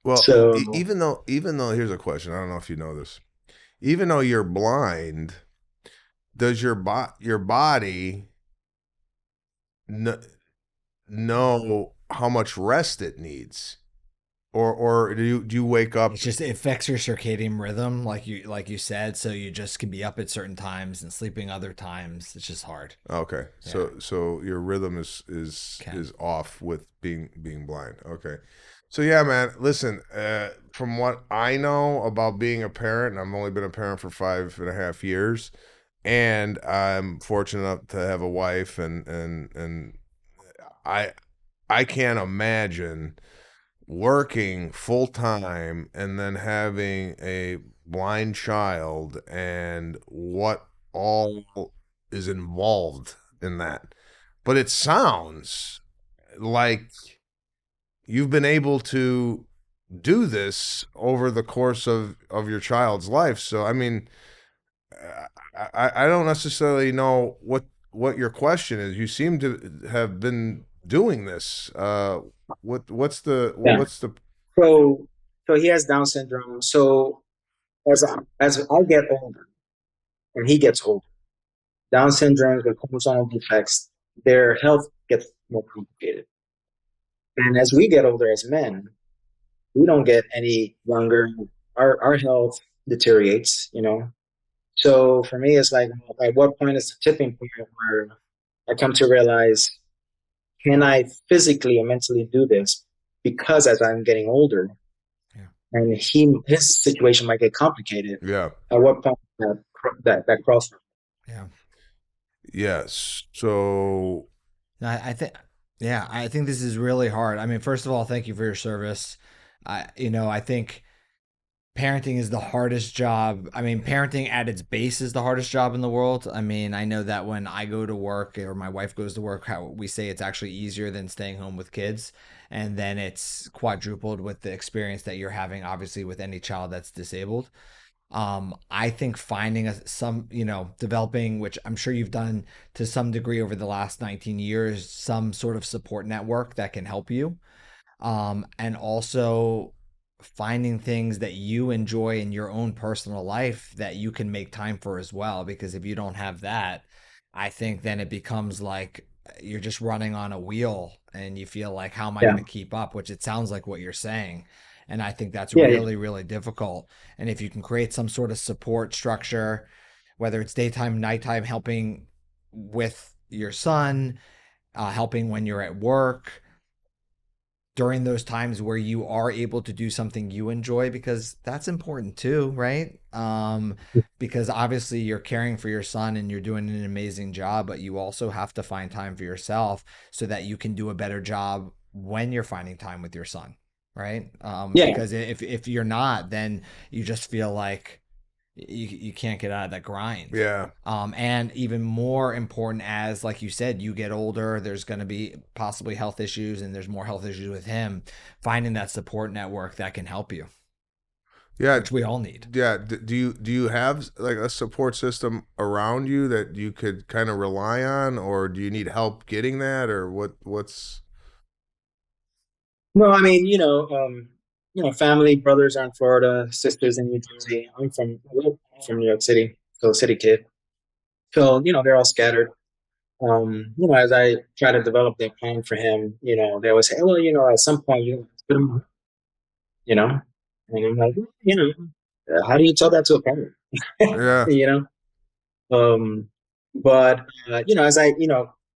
Well, So even though here's a question. I don't know if you know this. Even though you're blind, does your body know how much rest it needs? Or do you wake up? It affects your circadian rhythm, like you said. So you just can be up at certain times and sleeping other times. It's just hard. Okay, Yeah. so your rhythm is off with being blind. Okay, so yeah, man. Listen, from what I know about being a parent, and I've only been a parent for 5.5 years, and I'm fortunate enough to have a wife, and I can't imagine working full time and then having a blind child and what all is involved in that. But it sounds like you've been able to do this over the course of your child's life. So, I mean, I don't necessarily know what your question is. You seem to have been doing this. What's the yeah. what's the So he has Down syndrome. So as I get older and he gets older, Down syndrome, the chromosomal defects, their health gets more complicated. And as we get older as men, we don't get any younger. Our health deteriorates. So for me, it's like, at what point is the tipping point where I come to realize, can I physically and mentally do this? Because as I'm getting older, and his situation might get complicated. Yeah. At what point that crossover? Yeah. Yes. So I think, yeah, I think this is really hard. I mean, first of all, thank you for your service. I think parenting is the hardest job. I mean, parenting at its base is the hardest job in the world. I mean, I know that when I go to work or my wife goes to work, how we say it's actually easier than staying home with kids. And then it's quadrupled with the experience that you're having, obviously, with any child that's disabled. I think finding developing, which I'm sure you've done to some degree over the last 19 years, some sort of support network that can help you. And also finding things that you enjoy in your own personal life that you can make time for as well. Because if you don't have that, I think then it becomes like you're just running on a wheel and you feel like, how am I Yeah. going to keep up? Which it sounds like what you're saying. And I think that's Yeah. really, really difficult. And if you can create some sort of support structure, whether it's daytime, nighttime, helping with your son, helping when you're at work, during those times where you are able to do something you enjoy, because that's important too, right? Because obviously you're caring for your son and you're doing an amazing job, but you also have to find time for yourself so that you can do a better job when you're finding time with your son, right? Yeah. Because if you're not, then you just feel like you can't get out of that grind. yeah. And even more important, as like you said, you get older, there's going to be possibly health issues, and there's more health issues with him. Finding that support network that can help you, Yeah. which we all need. Yeah. Do you have like a support system around you that you could kind of rely on, or do you need help getting that, or what's No, I mean, family, brothers are in Florida, sisters in New Jersey. I'm from New York City, so city kid. So they're all scattered. as I try to develop their plan for him, they always say, well, at some point you put him, you know, and I'm like, how do you tell that to a parent? Yeah. you know, um, but as I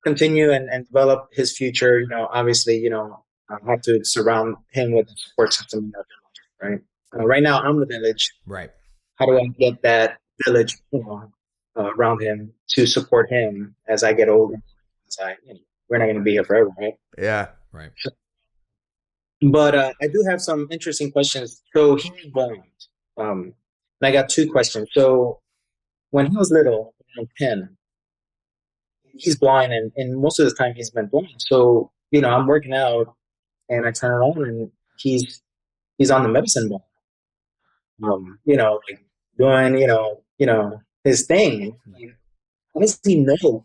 continue and develop his future, obviously, I have to surround him with a support system in that village, right? Right now, I'm the village. Right. How do I get that village, around him to support him as I get older? As we're not going to be here forever, right? Yeah. Right. But I do have some interesting questions. So he's blind. And I got two questions. So when he was little, around 10, he's blind, and most of the time he's been blind. So, I'm working out and I turn it on and he's on the medicine ball. Like doing, his thing. How does he know?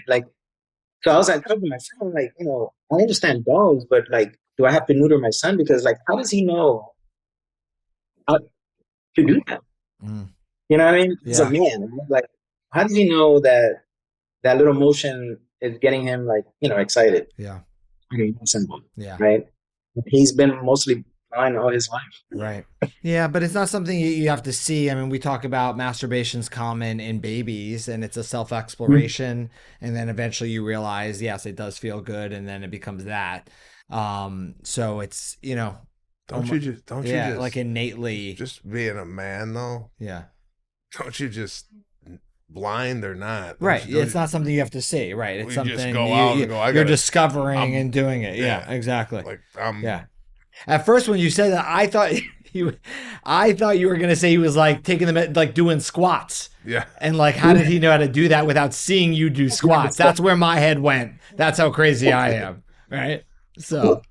Like, so I was like, talking to my friend, like, I understand dogs, but like, do I have to neuter my son? Because like, how does he know how to do that? Mm. You know what I mean? He's a Yeah. man. Like, how does he know that that little motion is getting him like, excited? Yeah. Simple. Yeah. Right. He's been mostly blind all his life. Right. Yeah, but it's not something you have to see. I mean, we talk about masturbation's common in babies and it's a self-exploration. And then eventually you realize, yes, it does feel good. And then it becomes that. So it's, Don't you just like innately. just being a man though? Yeah. Don't you just blind or not? Right. It's not something you have to see. Right. It's You something just go out and go, I you're gotta- discovering and doing it. Yeah, Yeah. exactly. Like Yeah. At first, when you said that, I thought you were gonna say he was like taking them like doing squats. Yeah. And like, how did he know how to do that without seeing you do squats? That's where my head went. That's how crazy I am. Right. So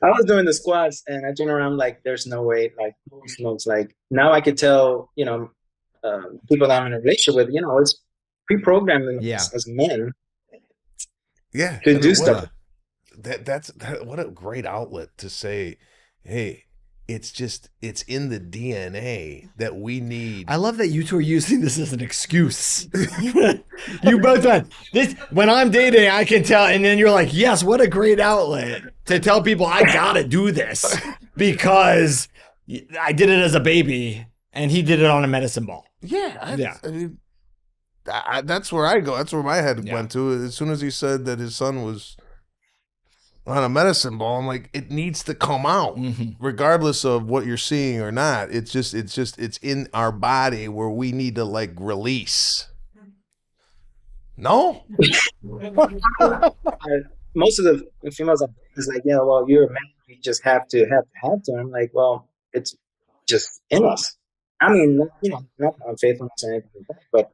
I was doing the squats and I turned around like, there's no way, like, holy smokes. Like, now I could tell, people that I'm in a relationship with, it's pre-programmed as men Yeah. to do stuff. That's what a great outlet to say, hey, it's in the DNA that we need. I love that you two are using this as an excuse. You both went, this when I'm dating, I can tell, and then you're like, yes, what a great outlet to tell people I gotta do this because I did it as a baby and he did it on a medicine ball. Yeah. Yeah. I mean, that's where I go. That's where my head Yeah. went to. As soon as he said that his son was on a medicine ball, I'm like, it needs to come out, regardless of what you're seeing or not. It's in our body where we need to like release. No? Most of the females are like, yeah, well, you're a man, you just have to. I'm like, well, it's just in us. I mean, not unfaithfulness or anything like that, but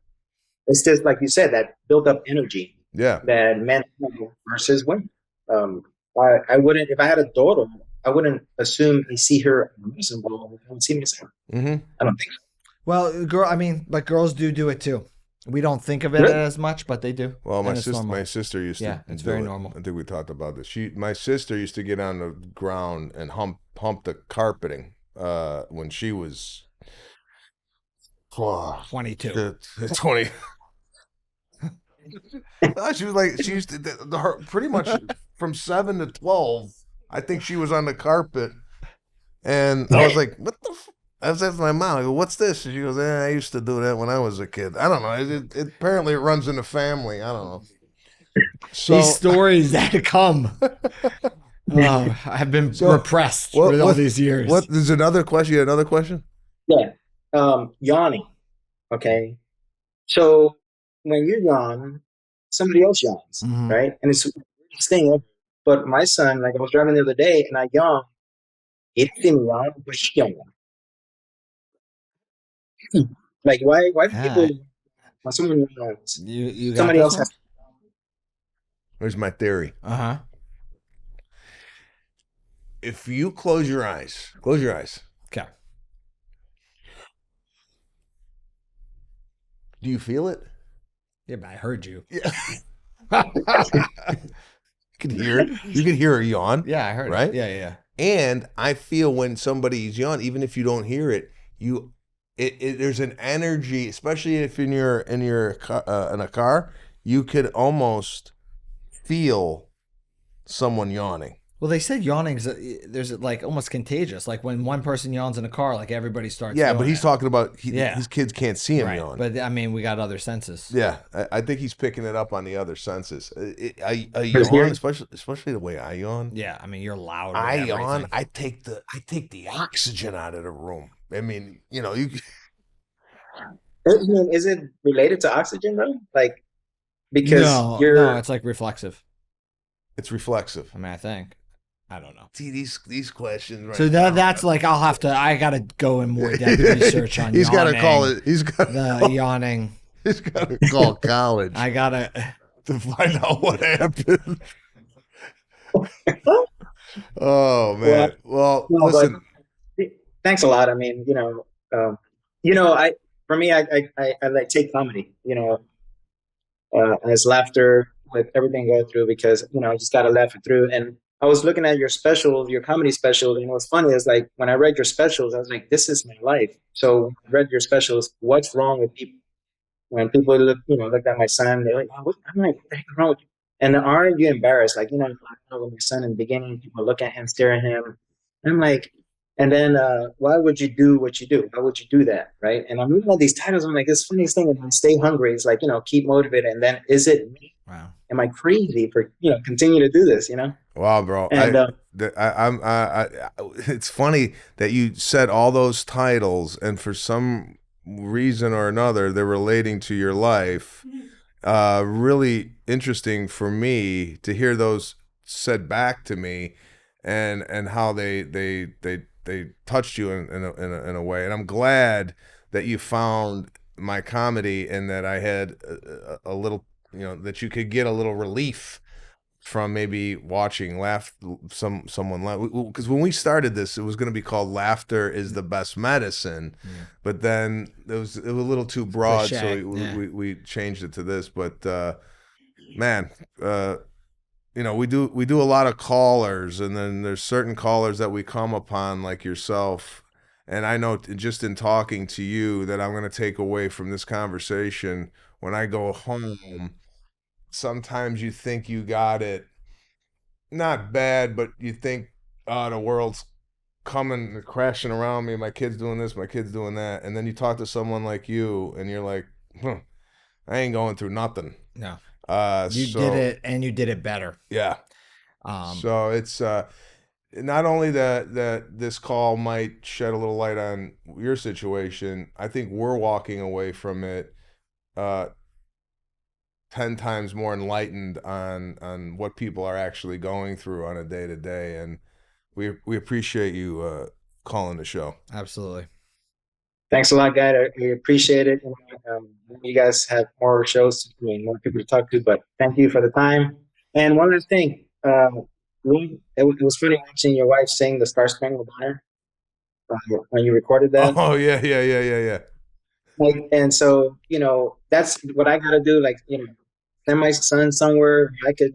it's just like you said, that built up energy. Yeah. That men have versus women. I wouldn't, if I had a daughter, I wouldn't assume I see her on a medicine ball. I don't see myself. Mm-hmm. I don't think so. Well, but girls do it too. We don't think of it Really? as much, but they do. Well, And it's normal. my sister used to. Yeah, it's do very it. normal. I think we talked about this. My sister used to get on the ground and hump the carpeting when she was 22. 20. She was like, she used to her pretty much from 7 to 12. I think she was on the carpet, and I was like, "What the?" I was asking my mom, I go, "What's this?" And she goes, "I used to do that when I was a kid." I don't know. It apparently it runs in the family. I don't know. So, These stories that come have been repressed for all these years. What? There's another question. You had another question? Yeah. Yawning. Okay. So when you yawn, somebody else yawns, right? And it's this thing. But my son, like I was driving the other day and I yawned. He didn't see me yawn, but he yawned. Like why do people when someone yawns, you got somebody this else one? has Here's my theory. Uh-huh. If you close your eyes. Okay. Do you feel it? Yeah, but I heard you. Yeah. You could hear it. You could hear a yawn. Yeah, I heard right? it. Yeah. And I feel when somebody's yawn, even if you don't hear it, there's an energy, especially if in a car, you could almost feel someone yawning. Well, they said yawning's there's like almost contagious. Like when one person yawns in a car, like everybody starts. Yeah, doing but he's it. talking about Yeah. his kids can't see him Right. yawn. But I mean, we got other senses. Yeah, I think he's picking it up on the other senses. I His yawn, hearing? especially the way I yawn. Yeah, I mean, you're loud. I with yawn. everything. I take the oxygen out of the room. I mean, you know, you. I mean, is it related to oxygen though? Like, because no, it's like reflexive. It's reflexive. I mean, I think. I don't know. See these questions. Right So that's like I gotta go in more depth research on. He's got to yawning, call it. He's got the yawning. He's got to call college I gotta. to find out what happened. Oh man. Well, no, listen. thanks a lot. I mean, for me, I like take comedy, as laughter with everything I go through because, I just got to laugh it through. And I was looking at your specials, your comedy specials. And what's funny is like, when I read your specials, I was like, this is my life. So when I read your specials, what's wrong with people? When people looked at my son, they're like, oh, I'm like, what the heck is wrong with you? And aren't you embarrassed? Like, with my son in the beginning, people look at him, stare at him. And I'm like, and then why would you do what you do? Why would you do that? Right. And I'm reading all these titles. I'm like, this funniest thing. And stay hungry. It's like, keep motivated. And then is it me? Wow. Am I crazy for, continue to do this, Wow, bro. And, it's funny that you said all those titles, and for some reason or another, they're relating to your life. Really interesting for me to hear those said back to me, and how they touched you in a way. And I'm glad that you found my comedy and that I had a little, that you could get a little relief from maybe watching someone laugh. Because when we started this, it was going to be called "Laughter is the Best Medicine," but then it was a little too broad, so we changed it to this. But man, we do a lot of callers, and then there's certain callers that we come upon like yourself. And I know just in talking to you that I'm going to take away from this conversation when I go home. Sometimes you think you got it not bad, but you think, oh, the world's coming crashing around me. My kid's doing this, my kid's doing that. And then you talk to someone like you and you're like, I ain't going through nothing. No. You did it, and you did it better. Yeah. So it's not only that this call might shed a little light on your situation, I think we're walking away from it 10 times more enlightened on what people are actually going through on a day-to-day. And we appreciate you calling the show. Absolutely. Thanks a lot, guys. I appreciate it. You guys have more shows, more people to talk to, but thank you for the time. And one last thing, it was funny watching your wife sing the Star Spangled Banner when you recorded that. Oh, yeah. Like, and so, that's what I got to do. Like, send my son somewhere I could,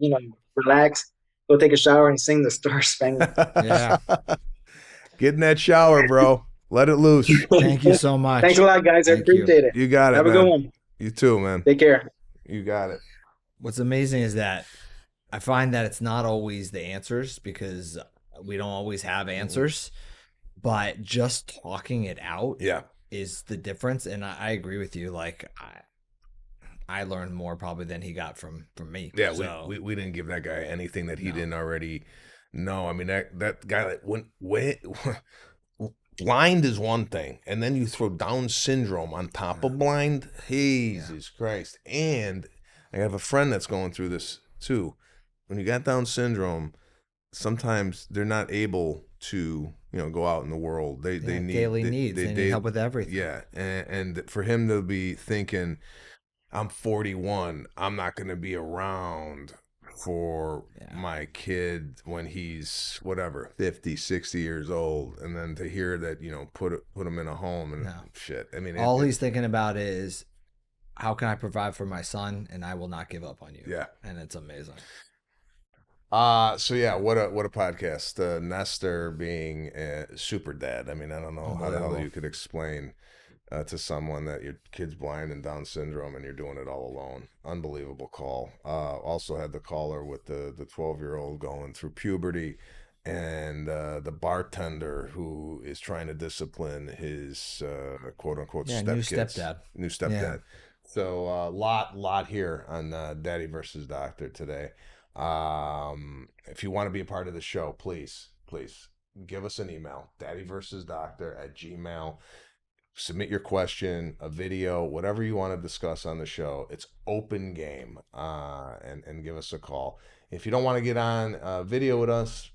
relax, go take a shower and sing the Star Spangled. Yeah. Get in that shower, bro. Let it loose. Thank you so much. Thanks a lot, guys. I appreciate it. You got it, Have man. a good one. You too, man. Take care. You got it. What's amazing is that I find that it's not always the answers because we don't always have answers, but just talking it out is the difference. And I agree with you. Like I learned more probably than he got from me. Yeah, so, we didn't give that guy anything that he didn't already know. I mean, that guy that went blind is one thing, and then you throw Down syndrome on top of blind. Jesus Christ. And I have a friend that's going through this too. When you got Down syndrome, sometimes they're not able to, go out in the world. They need daily needs. They need help with everything. Yeah, and for him to be thinking, I'm 41, I'm not going to be around for my kid when he's 50, 60 years old, and then to hear that, put him in a home and shit. I mean, all he's thinking about is how can I provide for my son, and I will not give up on you. Yeah, and it's amazing. So yeah, what a podcast. Nestor being a super dad. I mean, I don't know how the hell you could explain to someone that your kid's blind and Down syndrome and you're doing it all alone. Unbelievable call. Also had the caller with the 12-year-old going through puberty, and the bartender who is trying to discipline his quote unquote new stepdad. New stepdad. Yeah. So lot here on Daddy versus Doctor today. If you want to be a part of the show, please give us an email, daddyversusdoctor@gmail.com. Submit your question, a video, whatever you want to discuss on the show. It's open game, and give us a call. If you don't want to get on video with us,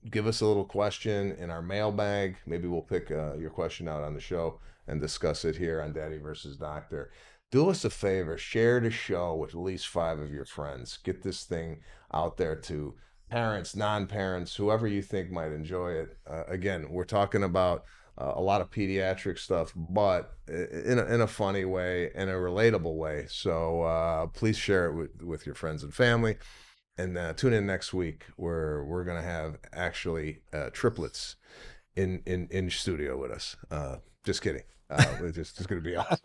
give us a little question in our mailbag. Maybe we'll pick your question out on the show and discuss it here on Daddy versus Doctor. Do us a favor, share the show with at least 5 of your friends. Get this thing out there to parents, non-parents, whoever you think might enjoy it. Again, we're talking about a lot of pediatric stuff, but in a funny way, in a relatable way. So please share it with your friends and family. And tune in next week where we're going to have actually triplets in studio with us. Just kidding. We're just going to be awesome.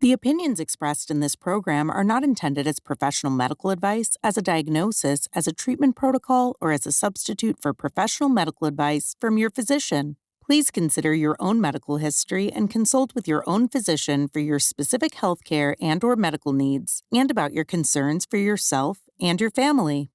The opinions expressed in this program are not intended as professional medical advice, as a diagnosis, as a treatment protocol, or as a substitute for professional medical advice from your physician. Please consider your own medical history and consult with your own physician for your specific healthcare and/or medical needs and about your concerns for yourself and your family.